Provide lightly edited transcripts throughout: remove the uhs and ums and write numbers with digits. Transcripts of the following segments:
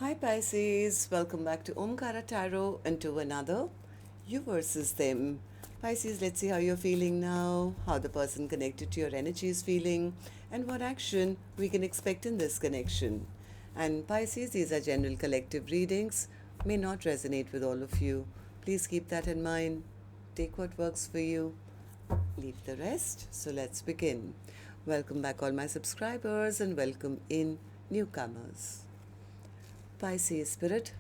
Hi Pisces, welcome back to Omkaratarot and to another You versus Them. Pisces, let's see how you're feeling now, how the person connected to your energy is feeling, and what action we can expect in this connection. And Pisces, these are general collective readings, may not resonate with all of you. Please keep that in mind. Take what works for you, leave the rest. So let's begin. Welcome back, all my subscribers, and welcome in newcomers. Pisces Spirit.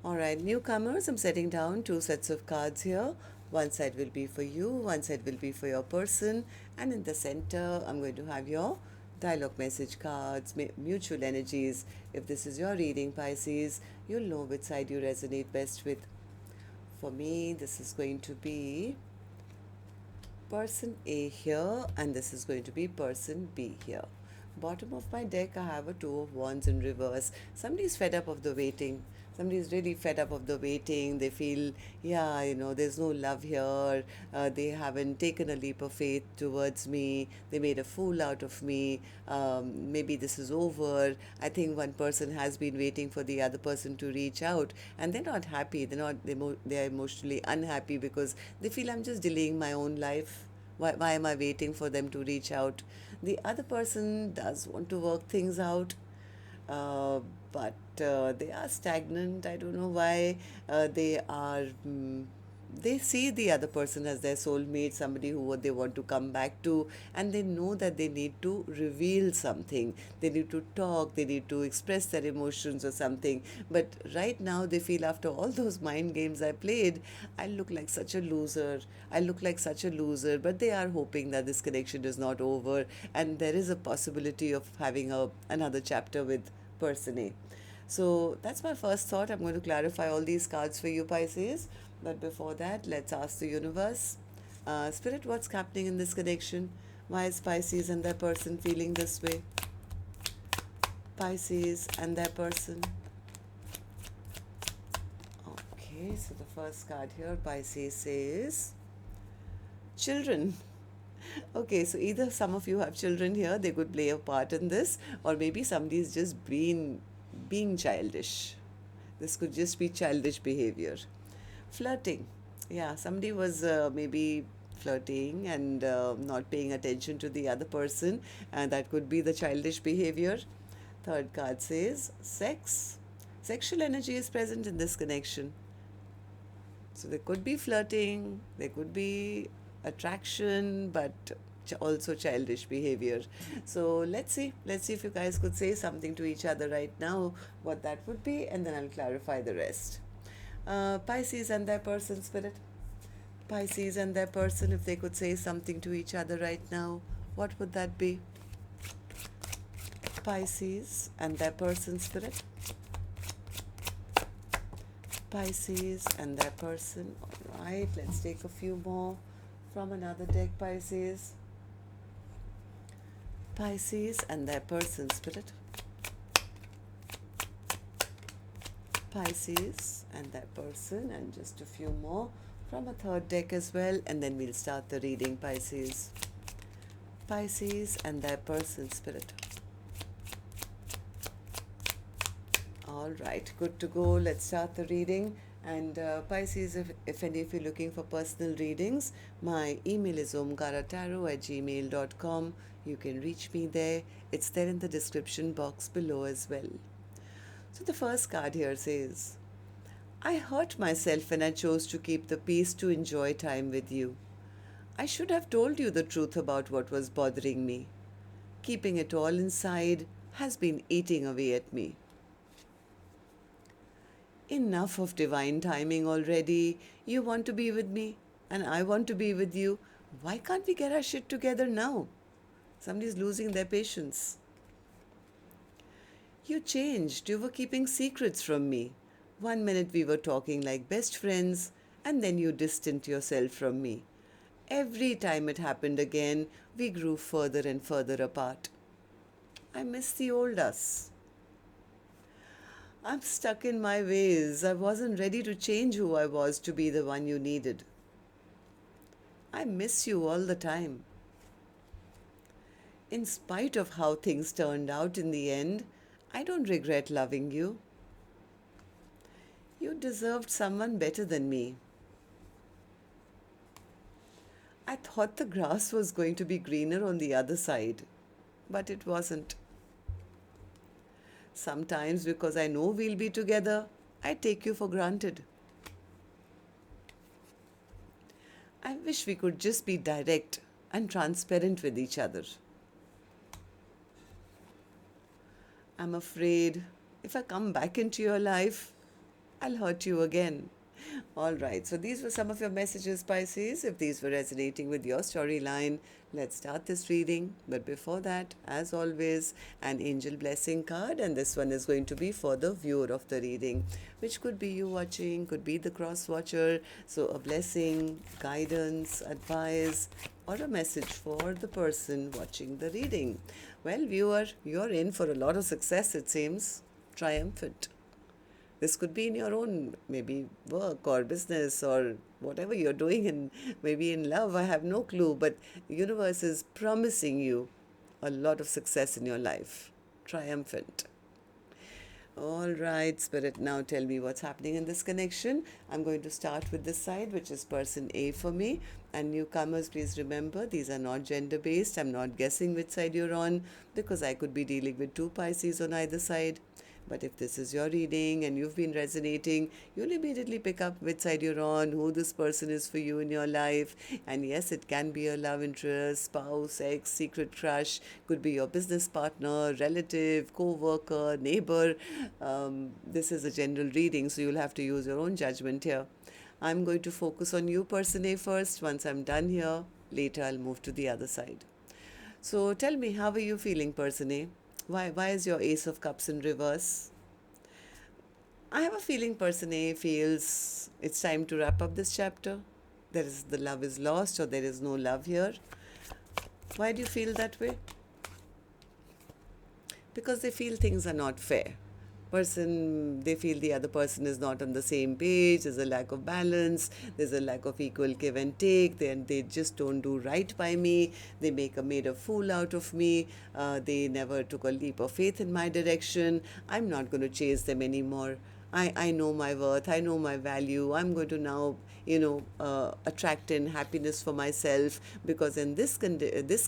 Alright, newcomers, I'm setting down two sets of cards here. One side will be for you, one side will be for your person, and in the center, I'm going to have your dialogue message cards, mutual energies. If this is your reading, Pisces, you'll know which side you resonate best with. For me, this is going to be person A here, and this is going to be person B here. Bottom of my deck, I have a Two of Wands in reverse. Somebody's fed up of the waiting. Somebody's really fed up of the waiting. They feel, there's no love here. They haven't taken a leap of faith towards me. They made a fool out of me. Maybe this is over. I think one person has been waiting for the other person to reach out, and they're not happy. They're emotionally unhappy because they feel I'm just delaying my own life. Why am I waiting for them to reach out? The other person does want to work things out, uh, but they are stagnant. I don't know why. They are. They see the other person as their soulmate, somebody who they want to come back to, and they know that they need to reveal something. They need to talk, they need to express their emotions or something. But right now, they feel after all those mind games I played, I look like such a loser. I look like such a loser. But they are hoping that this connection is not over, and there is a possibility of having another chapter with person A. So that's my first thought. I'm going to clarify all these cards for you, Pisces. But before that, let's ask the universe. Spirit, what's happening in this connection? Why is Pisces and their person feeling this way? Pisces and their person. Okay, so the first card here, Pisces says children. Okay, so either some of you have children here, they could play a part in this, or maybe somebody's just being childish. This could just be childish behavior. Flirting. Yeah, somebody was maybe flirting and not paying attention to the other person, and that could be the childish behavior. Third card says sex. Sexual energy is present in this connection. So there could be flirting, there could be attraction, but also childish behavior. So let's see if you guys could say something to each other right now, what that would be, and then I'll clarify the rest. Pisces and their person, Spirit. Pisces and their person, if they could say something to each other right now, what would that be? Pisces and their person, Spirit. Pisces and their person. All right, let's take a few more from another deck, Pisces. Pisces and their person, Spirit. Pisces and their person, and just a few more from a third deck as well, and then we'll start the reading, Pisces. Pisces and their person, Spirit. All right, good to go. Let's start the reading. And Pisces, if any of you are looking for personal readings, my email is omkaratarot@gmail.com. You can reach me there. It's there in the description box below as well. So the first card here says, I hurt myself when I chose to keep the peace to enjoy time with you. I should have told you the truth about what was bothering me. Keeping it all inside has been eating away at me. Enough of divine timing already. You want to be with me, and I want to be with you. Why can't we get our shit together now? Somebody's losing their patience. You changed. You were keeping secrets from me. One minute we were talking like best friends, and then you distanced yourself from me. Every time it happened again, we grew further and further apart. I miss the old us. I'm stuck in my ways. I wasn't ready to change who I was to be the one you needed. I miss you all the time. In spite of how things turned out in the end, I don't regret loving you. You deserved someone better than me. I thought the grass was going to be greener on the other side, but it wasn't. Sometimes, because I know we'll be together, I take you for granted. I wish we could just be direct and transparent with each other. I'm afraid if I come back into your life, I'll hurt you again. All right, so these were some of your messages, Pisces. If these were resonating with your storyline, let's start this reading. But before that, as always, an angel blessing card, and this one is going to be for the viewer of the reading, which could be you watching, could be the cross watcher. So, a blessing, guidance, advice, or a message for the person watching the reading. Well, viewer, you're in for a lot of success, it seems. Triumphant. This could be in your own, maybe work or business or whatever you're doing, and maybe in love. I have no clue, but universe is promising you a lot of success in your life. Triumphant. All right, Spirit, now tell me what's happening in this connection. I'm going to start with this side, which is person A for me. And newcomers, please remember, these are not gender-based. I'm not guessing which side you're on, because I could be dealing with two Pisces on either side. But if this is your reading and you've been resonating, you'll immediately pick up which side you're on, who this person is for you in your life. And yes, it can be a love interest, spouse, ex, secret crush, could be your business partner, relative, co-worker, neighbor. This is a general reading, so you'll have to use your own judgment here. I'm going to focus on you, person A, first. Once I'm done here, later I'll move to the other side. So tell me, how are you feeling, person A? Why is your Ace of Cups in reverse? I have a feeling person A feels it's time to wrap up this chapter. The love is lost, or there is no love here. Why do you feel that way? Because they feel things are not fair. They feel the other person is not on the same page, there's a lack of balance, there's a lack of equal give and take, they just don't do right by me, they made a fool out of me, they never took a leap of faith in my direction. I'm not going to chase them anymore. I know my worth, I know my value. I'm going to now, attract in happiness for myself, because in this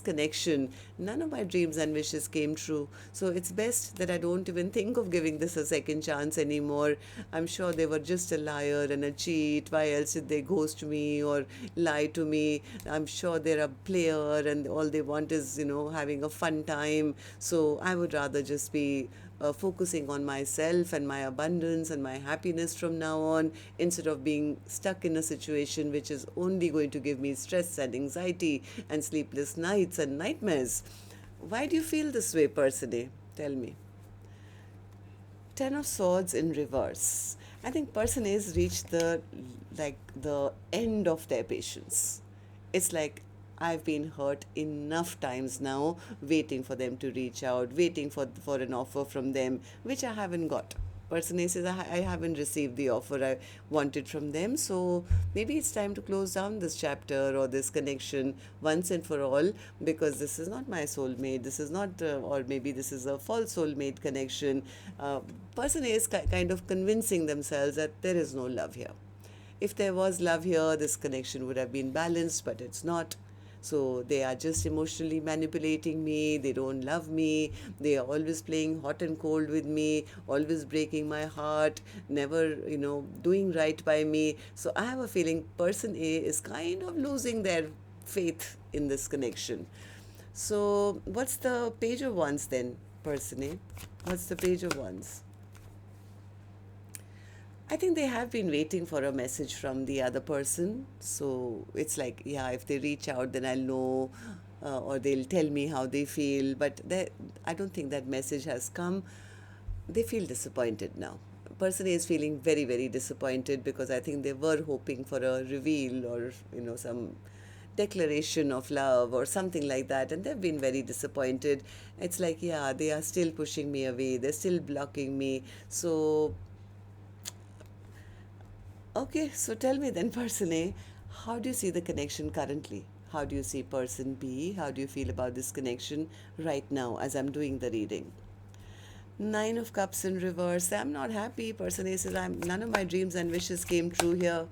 connection, none of my dreams and wishes came true. So it's best that I don't even think of giving this a second chance anymore. I'm sure they were just a liar and a cheat. Why else did they ghost me or lie to me? I'm sure they're a player and all they want is, having a fun time. So I would rather just be focusing on myself and my abundance and my happiness from now on, instead of being stuck in a situation which is only going to give me stress and anxiety and sleepless nights and nightmares. Why do you feel this way, person A? Tell me. Ten of Swords in reverse. I think person A has reached the end of their patience. It's like, I've been hurt enough times now, waiting for them to reach out, waiting for an offer from them, which I haven't got. Person A says, I haven't received the offer I wanted from them, so maybe it's time to close down this chapter or this connection once and for all, because this is not my soulmate, this is not, or maybe this is a false soulmate connection. Person A is kind of convincing themselves that there is no love here. If there was love here, this connection would have been balanced, but it's not. So they are just emotionally manipulating me, they don't love me, they are always playing hot and cold with me, always breaking my heart, never, doing right by me. So I have a feeling person A is kind of losing their faith in this connection. So what's the Page of Wands then, person A? What's the Page of Wands? I think they have been waiting for a message from the other person. So it's like, yeah, if they reach out, then I'll know, or they'll tell me how they feel. But I don't think that message has come. They feel disappointed now. Person A is feeling very, very disappointed, because I think they were hoping for a reveal or, some declaration of love or something like that, and they've been very disappointed. It's like, yeah, they are still pushing me away, they're still blocking me. So okay, so tell me then, person A, how do you see the connection currently? How do you see person B? How do you feel about this connection right now as I'm doing the reading? Nine of Cups in reverse. I'm not happy. Person A says, none of my dreams and wishes came true here.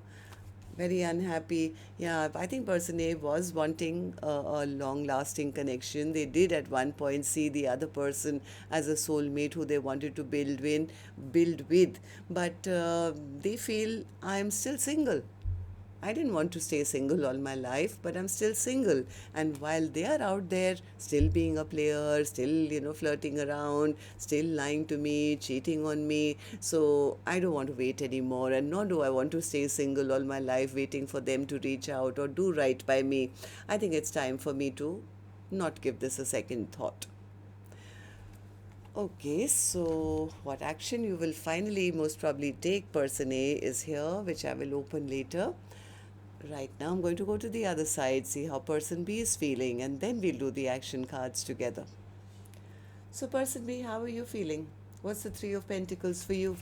Very unhappy. Yeah, I think person A was wanting a long lasting connection. They did at one point see the other person as a soulmate who they wanted to build with. But they feel I'm still single. I didn't want to stay single all my life, but I'm still single. And while they are out there, still being a player, still, flirting around, still lying to me, cheating on me. So I don't want to wait anymore. And nor do I want to stay single all my life, waiting for them to reach out or do right by me. I think it's time for me to not give this a second thought. Okay, so what action you will finally most probably take, person A, is here, which I will open later. Right now, I'm going to go to the other side, see how person B is feeling, and then we'll do the action cards together. So, person B, how are you feeling? What's the Three of Pentacles for you?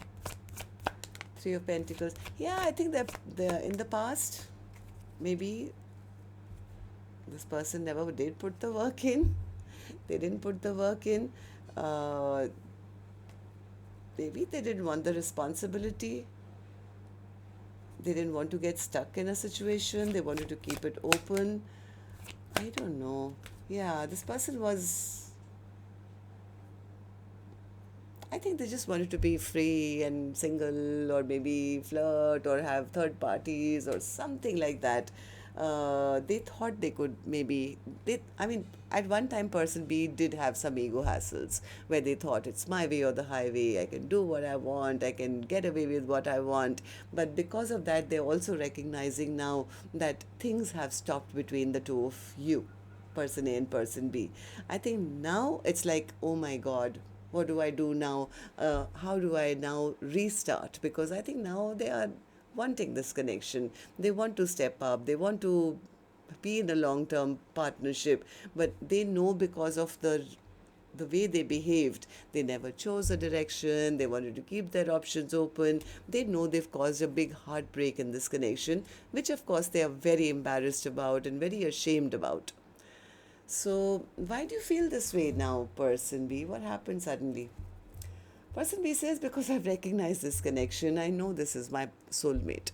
Three of Pentacles. Yeah, I think that in the past, maybe this person never did put the work in. They didn't put the work in. Uh, Maybe they didn't want the responsibility. They didn't want to get stuck in a situation. They wanted to keep it open. I don't know. Yeah, this person was, I think they just wanted to be free and single, or maybe flirt or have third parties or something like that. They thought they could maybe, I mean, at one time, person B did have some ego hassles where they thought it's my way or the highway. I can do what I want. I can get away with what I want. But because of that, they're also recognizing now that things have stopped between the two of you, person A and person B. I think now it's like, oh my God, what do I do now? How do I now restart? Because I think now they are wanting this connection. They want to step up. They want to be in a long-term partnership, but they know because of the way they behaved, they never chose a direction. They wanted to keep their options open. They know they've caused a big heartbreak in this connection, which of course they are very embarrassed about and very ashamed about. So, why do you feel this way now, person B? What happened suddenly? Person B says, because I've recognized this connection, I know this is my soulmate.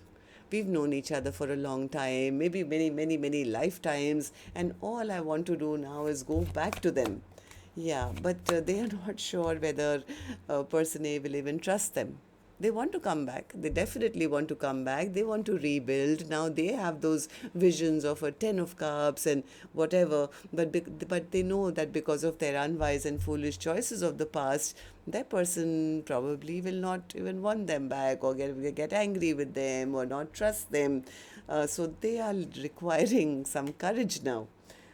We've known each other for a long time, maybe many, many, many lifetimes, and all I want to do now is go back to them. Yeah, but they are not sure whether person A will even trust them. They want to come back. They definitely want to come back. They want to rebuild. Now they have those visions of a Ten of Cups and whatever. But they know that because of their unwise and foolish choices of the past, that person probably will not even want them back, or get angry with them, or not trust them. So they are requiring some courage now.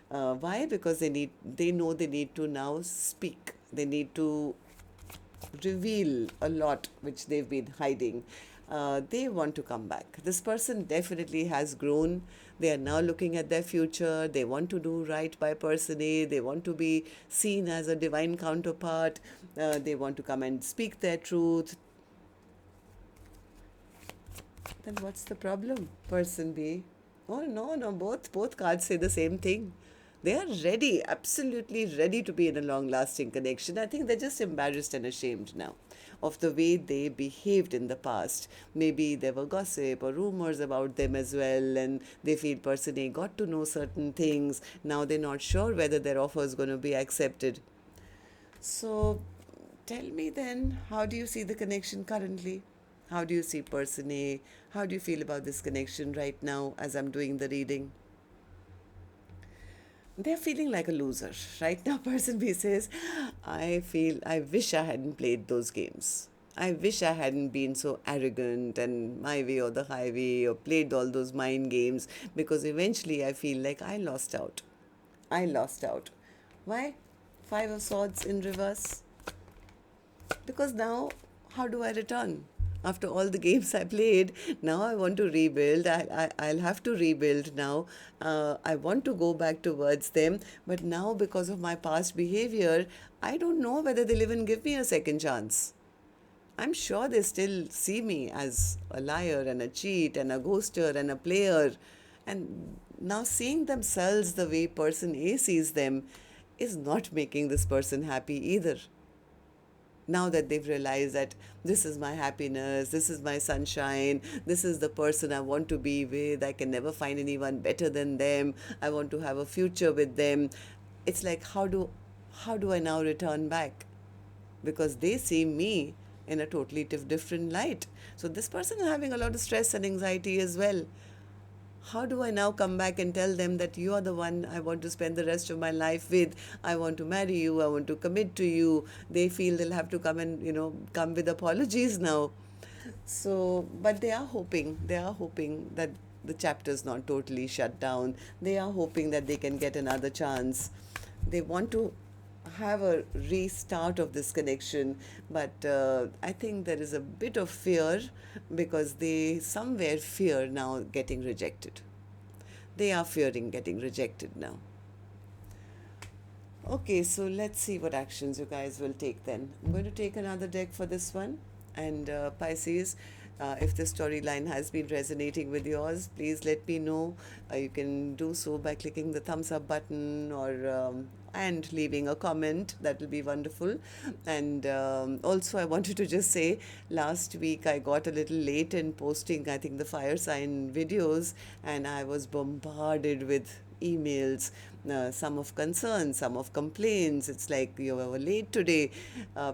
Why? Because they know they need to now speak. They need to reveal a lot which they've been hiding. They want to come back. This person definitely has grown. They are now looking at their future. They want to do right by person A. They want to be seen as a divine counterpart. They want to come and speak their truth. Then what's the problem, person B? Oh no, no, both cards say the same thing. They are ready, absolutely ready to be in a long lasting connection. I think they're just embarrassed and ashamed now of the way they behaved in the past. Maybe there were gossip or rumors about them as well, and they feel person A got to know certain things. Now they're not sure whether their offer is going to be accepted. So tell me then, how do you see the connection currently? How do you see person A? How do you feel about this connection right now as I'm doing the reading? They're feeling like a loser. Right now, person B says, I wish I hadn't played those games. I wish I hadn't been so arrogant and my way or the highway, or played all those mind games, because eventually I feel like I lost out. I lost out. Why? Five of Swords in reverse. Because now, how do I return? After all the games I played, now I want to rebuild. I'll have to rebuild now. I want to go back towards them. But now, because of my past behavior, I don't know whether they'll even give me a second chance. I'm sure they still see me as a liar and a cheat and a ghoster and a player. And now seeing themselves the way person A sees them is not making this person happy either. now that they've realized that this is my happiness, this is my sunshine, this is the person I want to be with, I can never find anyone better than them, I want to have a future with them. It's like, how do I now return back? Because they see me in a totally different light. So this person is having a lot of stress and anxiety as well. How do I now come back and tell them that you are the one I want to spend the rest of my life with? I want to marry you. I want to commit to you. They feel they'll have to come and, come with apologies now. So, but they are hoping that the chapter's not totally shut down. They are hoping that they can get another chance. They want to have a restart of this connection, but I think there is a bit of fear because they somewhere fear now getting rejected. They are fearing getting rejected now. Okay, so let's see what actions you guys will take then. I'm going to take another deck for this one. And Pisces, if the storyline has been resonating with yours, please let me know. You can do so by clicking the thumbs up button or and leaving a comment. That will be wonderful. And also, I wanted to just say, last week I got a little late in posting, I think, the fire sign videos, and I was bombarded with emails, some of concerns, some of complaints. It's like, you were late today.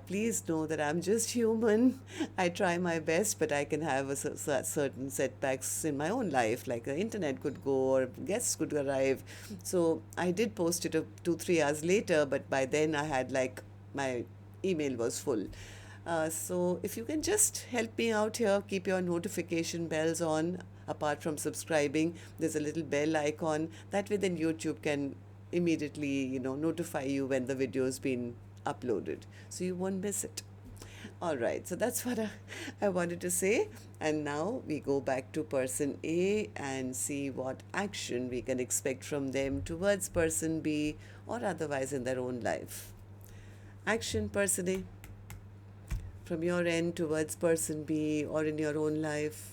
Please know that I'm just human. I try my best, but I can have certain setbacks in my own life, like the internet could go or guests could arrive. So I did post it 2-3 hours later, but by then I had like my email was full. So if you can just help me out here, keep your notification bells on. Apart from subscribing, there's a little bell icon. That way then YouTube can immediately, notify you when the video's been uploaded. So you won't miss it. All right, so that's what I wanted to say. And now we go back to person A and see what action we can expect from them towards person B or otherwise in their own life. Action, person A, from your end towards person B or in your own life.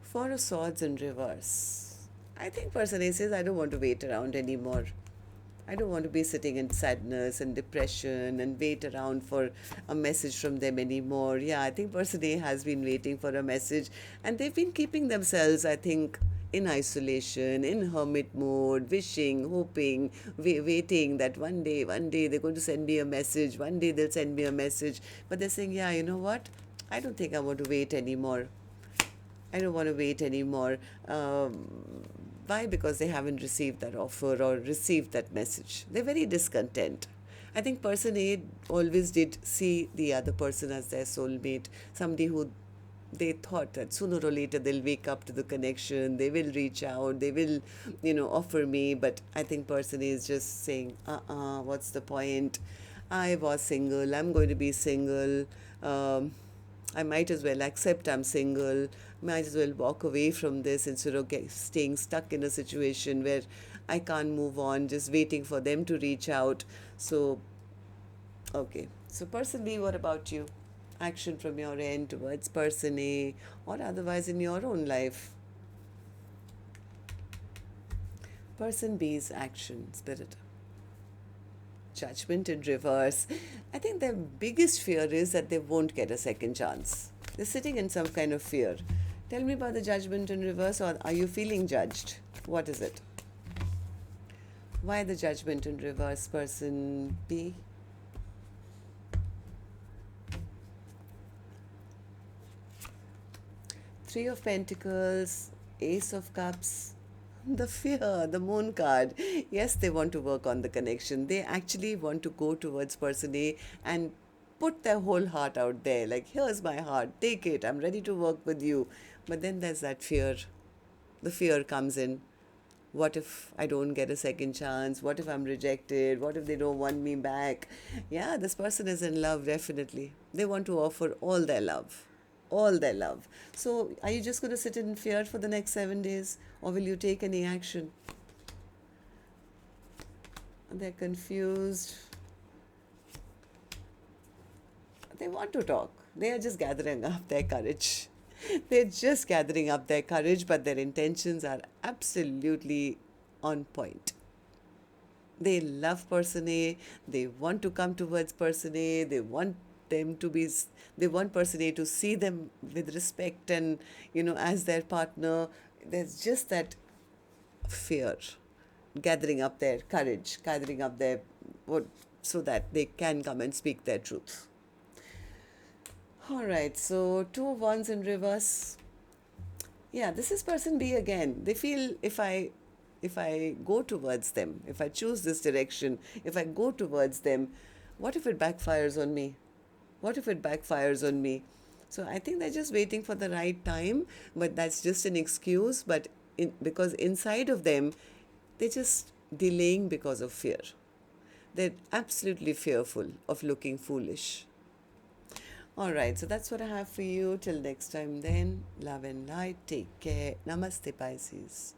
Four of Swords in reverse. I think person A says, I don't want to wait around anymore. I don't want to be sitting in sadness and depression and wait around for a message from them anymore. Yeah, I think person A has been waiting for a message, and they've been keeping themselves, I think, in isolation, in hermit mode, wishing, hoping, waiting that one day they're going to send me a message, one day they'll send me a message. But they're saying, yeah, you know what? I don't think I want to wait anymore. I don't want to wait anymore. Why? Because they haven't received that offer or received that message. They're very discontent. I think person A always did see the other person as their soulmate, somebody who they thought that sooner or later they'll wake up to the connection, they will reach out, they will, offer me. But I think person A is just saying, what's the point? I was single, I'm going to be single. I might as well accept I'm single, might as well walk away from this instead of staying stuck in a situation where I can't move on, just waiting for them to reach out. So, okay. So, person B, what about you? Action from your end towards person A or otherwise in your own life. Person B's action, Spirit. Judgment in reverse. I think their biggest fear is that they won't get a second chance. They're sitting in some kind of fear. Tell me about the judgment in reverse, or are you feeling judged? What is it? Why the judgment in reverse, person B? Three of Pentacles, Ace of Cups. The fear, the moon card. Yes, they want to work on the connection. They actually want to go towards person A and put their whole heart out there. Like, here's my heart, take it, I'm ready to work with you. But then there's that fear. The fear comes in. What if I don't get a second chance? What if I'm rejected? What if they don't want me back? Yeah, this person is in love, definitely. They want to offer all their love. All their love. So, are you just going to sit in fear for the next 7 days? Or will you take any action? They're confused. They want to talk. They are just gathering up their courage. They're just gathering up their courage, but their intentions are absolutely on point. They love person A, they want to come towards person A, they want them to be, they want person A to see them with respect and, as their partner. There's just that fear, gathering up their courage, gathering up their, what, so that they can come and speak their truth. All right, so two wands in reverse. Yeah, this is person B again. They feel, if I go towards them, if I choose this direction, if I go towards them, what if it backfires on me? What if it backfires on me? So I think they're just waiting for the right time, but that's just an excuse. But because inside of them, they're just delaying because of fear. They're absolutely fearful of looking foolish. All right, so that's what I have for you. Till next time, then, love and light. Take care. Namaste, Pisces.